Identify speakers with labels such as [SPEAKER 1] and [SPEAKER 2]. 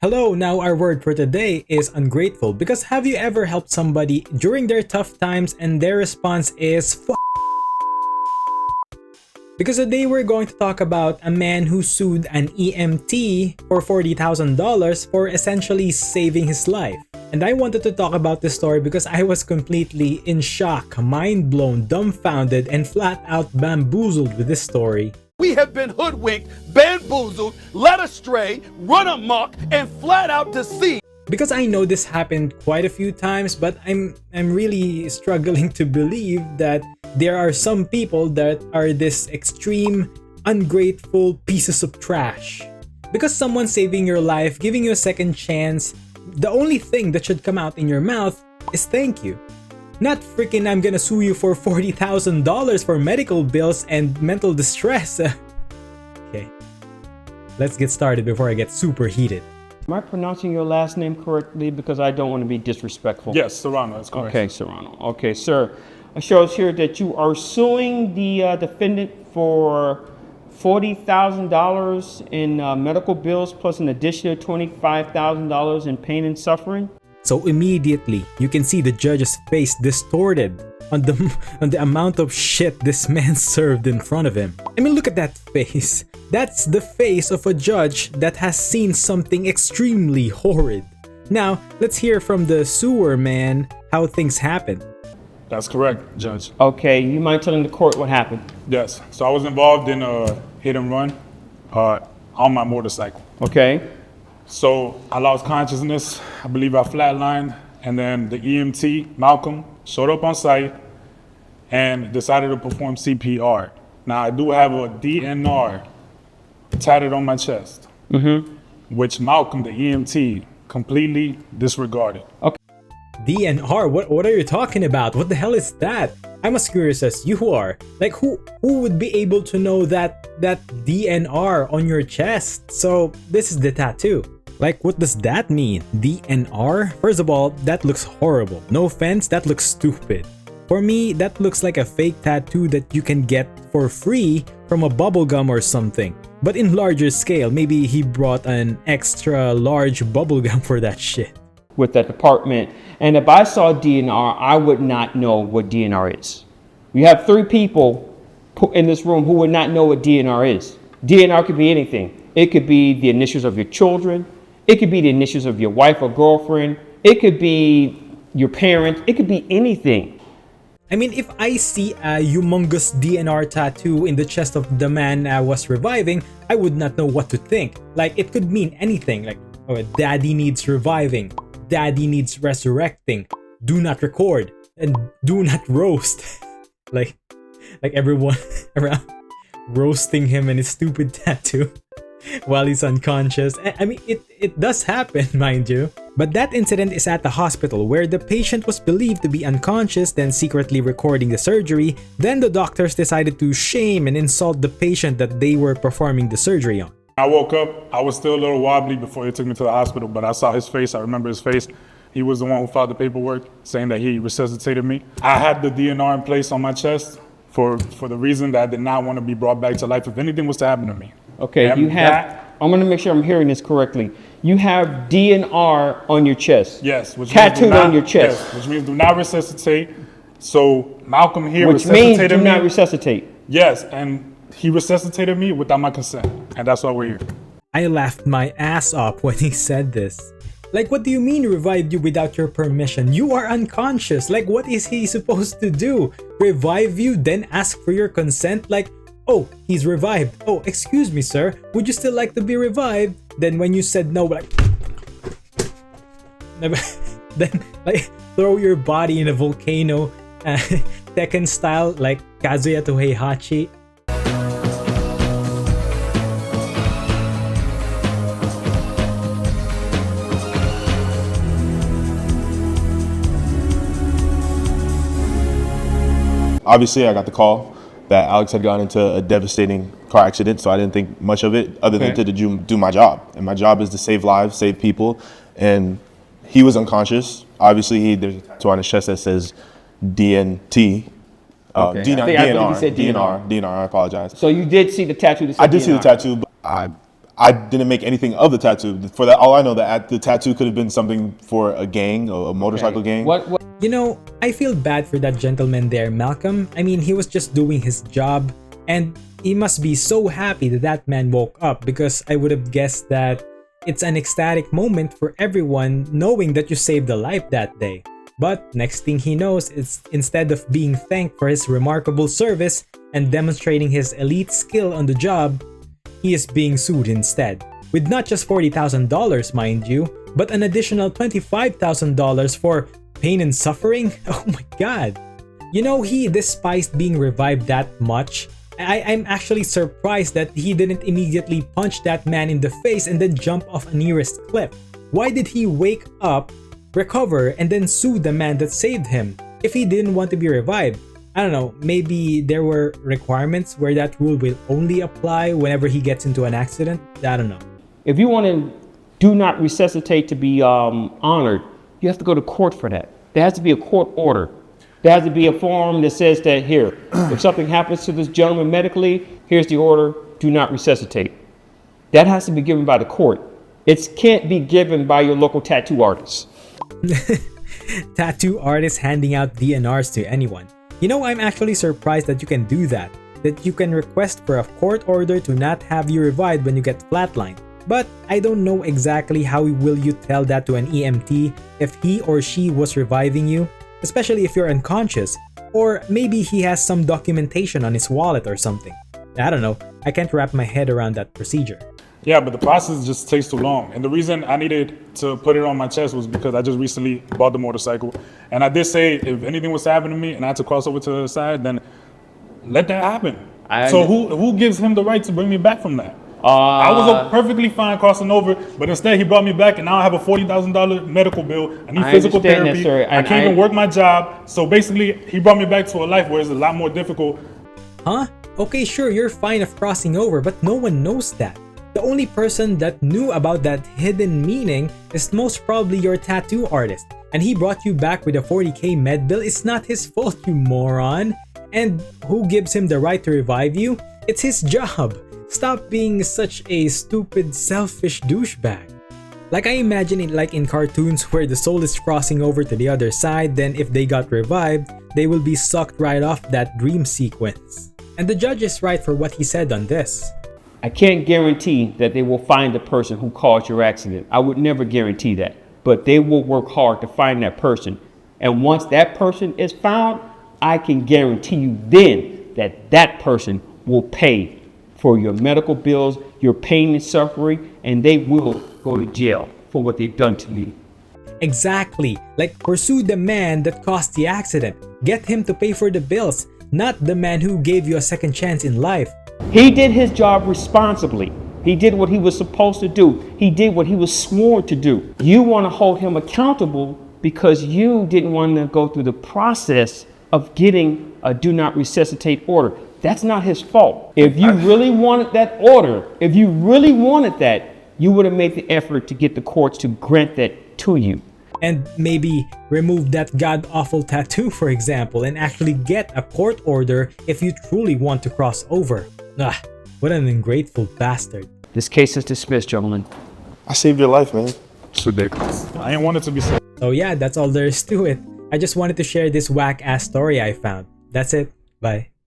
[SPEAKER 1] Hello, now our word for today is ungrateful, because have you ever helped somebody during their tough times and their response is Because today we're going to talk about a man who sued an EMT for $40,000 for essentially saving his life. And I wanted to talk about this story because I was completely in shock, mind blown, dumbfounded, and flat out bamboozled with this story.
[SPEAKER 2] We have been hoodwinked, bamboozled, led astray, run amok, and flat out deceived.
[SPEAKER 1] Because I know this happened quite a few times, but I'm really struggling to believe that there are some people that are this extreme, ungrateful pieces of trash. Because someone saving your life, giving you a second chance, the only thing that should come out in your mouth is thank you. Not freaking I'm gonna sue you for $40,000 for medical bills and mental distress. Okay, let's get started before I get super heated.
[SPEAKER 3] Am I pronouncing your last name correctly? Because I don't want to be disrespectful.
[SPEAKER 4] Yes, Serrano, that's correct.
[SPEAKER 3] Okay, Serrano. Okay, sir. It shows here that you are suing the defendant for $40,000 in medical bills plus an additional $25,000 in pain and suffering.
[SPEAKER 1] So immediately, you can see the judge's face distorted on the amount of shit this man served in front of him. I mean, look at that face. That's the face of a judge that has seen something extremely horrid. Now, let's hear from the sewer man how things happened.
[SPEAKER 4] That's correct, Judge.
[SPEAKER 3] Okay, you mind telling the court what happened?
[SPEAKER 4] Yes. So I was involved in a hit and run on my motorcycle.
[SPEAKER 3] Okay.
[SPEAKER 4] So I lost consciousness. I believe I flatlined, and then the EMT, Malcolm, showed up on site and decided to perform CPR. Now I do have a DNR tatted on my chest, which Malcolm, the EMT, completely disregarded.
[SPEAKER 3] Okay.
[SPEAKER 1] DNR? What are you talking about? What the hell is that? I'm as curious as you are. Like, who would be able to know that DNR on your chest? So this is the tattoo. Like, what does that mean? DNR? First of all, that looks horrible. No offense, that looks stupid. For me, that looks like a fake tattoo that you can get for free from a bubblegum or something. But in larger scale, maybe he brought an extra large bubblegum for that shit.
[SPEAKER 3] With that department. And if I saw DNR, I would not know what DNR is. You have 3 people in this room who would not know what DNR is. DNR could be anything. It could be the initials of your children. It could be the initials of your wife or girlfriend. It could be your parents. It could be anything.
[SPEAKER 1] I mean, if I see a humongous DNR tattoo in the chest of the man I was reviving, I would not know what to think. Like, it could mean anything. Like, oh, daddy needs reviving. Daddy needs resurrecting. Do not record. And do not roast. like everyone around roasting him and his stupid tattoo while he's unconscious. I mean, it does happen, mind you. But that incident is at the hospital where the patient was believed to be unconscious, then secretly recording the surgery. Then the doctors decided to shame and insult the patient that they were performing the surgery on.
[SPEAKER 4] I woke up, I was still a little wobbly before they took me to the hospital, but I saw his face, I remember his face. He was the one who filed the paperwork saying that he resuscitated me. I had the DNR in place on my chest for the reason that I did not want to be brought back to life if anything was to happen to me.
[SPEAKER 3] Okay, you have, I'm going to make sure I'm hearing this correctly. You have DNR on your chest.
[SPEAKER 4] Yes. Which
[SPEAKER 3] tattooed on your chest.
[SPEAKER 4] Yes, which means do not resuscitate. So Malcolm here
[SPEAKER 3] which
[SPEAKER 4] resuscitated
[SPEAKER 3] means do
[SPEAKER 4] me.
[SPEAKER 3] not resuscitate.
[SPEAKER 4] Yes, and he resuscitated me without my consent, and that's why we're here.
[SPEAKER 1] I laughed my ass off when he said this. Like, what do you mean revived you without your permission? You are unconscious. Like, what is he supposed to do? Revive you, then ask for your consent? Like, oh, he's revived. Oh, excuse me, sir. Would you still like to be revived? Then when you said no, like... then, like, throw your body in a volcano, Tekken style, like Kazuya to Heihachi.
[SPEAKER 5] Obviously, I got the call that Alex had gotten into a devastating car accident, so I didn't think much of it other than to do my job. And my job is to save lives, save people. And he was unconscious. Obviously, there's a tattoo on his chest that says DNT. DNR, I apologize.
[SPEAKER 3] So you did see the tattoo that said
[SPEAKER 5] I did see the
[SPEAKER 3] DNR.
[SPEAKER 5] tattoo, but I didn't make anything of the tattoo. For that, all I know, that the tattoo could have been something for a gang, a motorcycle gang.
[SPEAKER 3] What?
[SPEAKER 1] You know, I feel bad for that gentleman there, Malcolm. I mean, he was just doing his job, and he must be so happy that that man woke up, because I would have guessed that it's an ecstatic moment for everyone knowing that you saved a life that day. But next thing he knows, it's instead of being thanked for his remarkable service and demonstrating his elite skill on the job, he is being sued instead. With not just $40,000, mind you, but an additional $25,000 for pain and suffering? Oh my god. You know, he despised being revived that much. I'm actually surprised that he didn't immediately punch that man in the face and then jump off a nearest cliff. Why did he wake up, recover, and then sue the man that saved him if he didn't want to be revived? I don't know, maybe there were requirements where that rule will only apply whenever he gets into an accident? I don't know.
[SPEAKER 3] If you want to do not resuscitate to be honored, you have to go to court for that. There has to be a court order. There has to be a form that says that here, if something happens to this gentleman medically, here's the order, do not resuscitate. That has to be given by the court. It can't be given by your local tattoo artist.
[SPEAKER 1] Tattoo artists handing out DNRs to anyone. You know, I'm actually surprised that you can do that. That you can request for a court order to not have you revived when you get flatlined. But I don't know exactly how will you tell that to an EMT if he or she was reviving you, especially if you're unconscious, or maybe he has some documentation on his wallet or something. I don't know, I can't wrap my head around that procedure.
[SPEAKER 4] Yeah, but the process just takes too long. And the reason I needed to put it on my chest was because I just recently bought the motorcycle. And I did say if anything was to happen to me and I had to cross over to the other side, then let that happen. So who gives him the right to bring me back from that? I was perfectly fine crossing over, but instead he brought me back, and now I have a $40,000 medical bill. I need physical therapy.
[SPEAKER 3] That,
[SPEAKER 4] I can't even work my job. So basically, he brought me back to a life where it's a lot more difficult.
[SPEAKER 1] Huh? Okay, sure, you're fine of crossing over, but no one knows that. The only person that knew about that hidden meaning is most probably your tattoo artist, and he brought you back with a $40K med bill. It's not his fault, you moron. And who gives him the right to revive you? It's his job. Stop being such a stupid, selfish douchebag. Like, I imagine it like in cartoons where the soul is crossing over to the other side, then if they got revived, they will be sucked right off that dream sequence. And the judge is right for what he said on this.
[SPEAKER 3] I can't guarantee that they will find the person who caused your accident. I would never guarantee that. But they will work hard to find that person. And once that person is found, I can guarantee you then that that person will pay for your medical bills, your pain and suffering, and they will go to jail for what they've done to me.
[SPEAKER 1] Exactly. Like, pursue the man that caused the accident. Get him to pay for the bills, not the man who gave you a second chance in life.
[SPEAKER 3] He did his job responsibly. He did what he was supposed to do. He did what he was sworn to do. You want to hold him accountable because you didn't want to go through the process of getting a do not resuscitate order. That's not his fault. If you really wanted that order, if you really wanted that, you would have made the effort to get the courts to grant that to you.
[SPEAKER 1] And maybe remove that god-awful tattoo, for example, and actually get a court order if you truly want to cross over. Ah, what an ungrateful bastard.
[SPEAKER 3] This case is dismissed, gentlemen.
[SPEAKER 5] I saved your life, man.
[SPEAKER 4] It's ridiculous. I ain't want it to be so.
[SPEAKER 1] So yeah, that's all there is to it. I just wanted to share this whack-ass story I found. That's it. Bye.